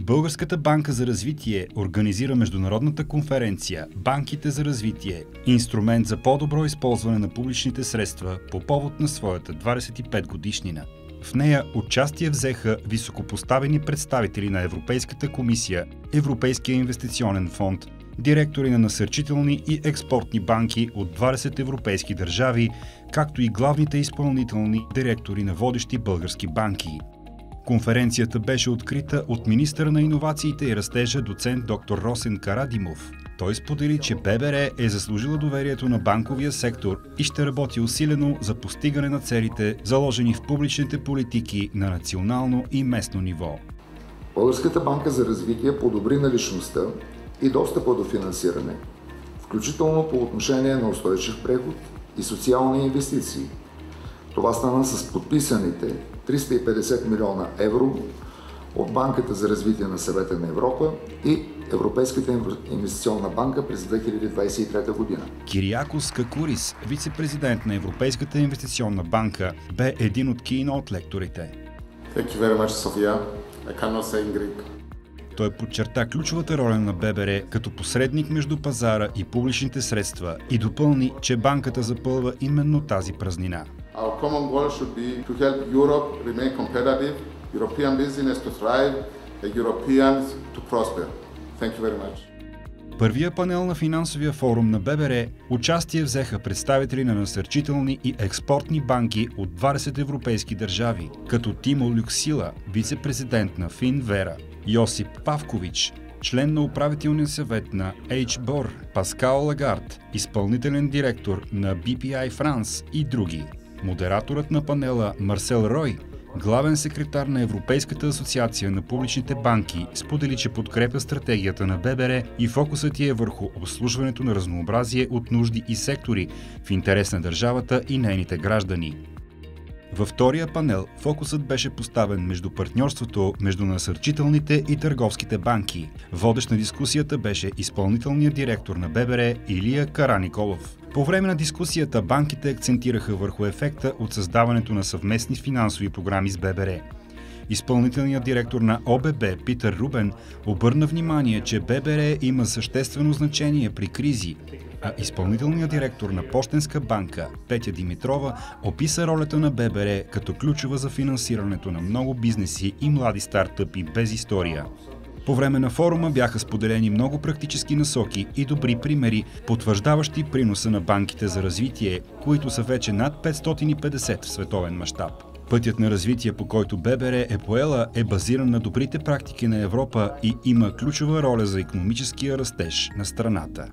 Българската банка за развитие организира международната конференция «Банките за развитие – инструмент за по-добро използване на публичните средства» по повод на своята 25-годишнина. В нея участие взеха високопоставени представители на Европейската комисия, Европейския инвестиционен фонд, директори на насърчителни и експортни банки от 20 европейски държави, както и главните изпълнителни директори на водещи български банки. Конференцията беше открита от министъра на иновациите и растежа доцент доктор Росен Карадимов. Той сподели, че ББР е заслужила доверието на банковия сектор и ще работи усилено за постигане на целите, заложени в публичните политики на национално и местно ниво. Българската банка за развитие подобри наличността и достъпа до финансиране, включително по отношение на устойчив преход и социални инвестиции. Това стана с подписаните 350 милиона евро от Банката за развитие на Съвета на Европа и Европейската инвестиционна банка през 2023 година. Кириакос Какурис, вице-президент на Европейската инвестиционна банка, бе един от кейноут лекторите. Thank you very much, Sofia. I cannot say in Greek. Той подчерта ключовата роля на ББР като посредник между пазара и публичните средства и допълни, че банката запълва именно тази празнина. Our common goal should be to help Europe remain competitive, European business to thrive, and Europeans to prosper. Thank you very much. Първия панел на финансовия форум на ББР участие взеха представители на насърчителни и експортни банки от 20 европейски държави, като Тимо Люксила, вице-президент на Финвера, Йосип Павкович, член на управителния съвет на HBOR, Паскал Лагард, изпълнителен директор на BPI France и други. Модераторът на панела Марсел Рой, главен секретар на Европейската асоциация на публичните банки, сподели, че подкрепя стратегията на ББР и фокусът е върху обслужването на разнообразие от нужди и сектори в интерес на държавата и нейните граждани. Във втория панел фокусът беше поставен между партньорството между насърчителните и търговските банки. Водещ на дискусията беше изпълнителният директор на ББР Илия Караниколов. По време на дискусията банките акцентираха върху ефекта от създаването на съвместни финансови програми с ББР. Изпълнителният директор на ОББ Питър Рубен обърна внимание, че ББР има съществено значение при кризи, а изпълнителният директор на Пощенска банка Петя Димитрова описа ролята на ББР като ключова за финансирането на много бизнеси и млади стартъпи без история. По време на форума бяха споделени много практически насоки и добри примери, потвърждаващи приноса на банките за развитие, които са вече над 550 в световен мащаб. Пътят на развитие, по който ББР е поела, е базиран на добрите практики на Европа и има ключова роля за икономическия растеж на страната.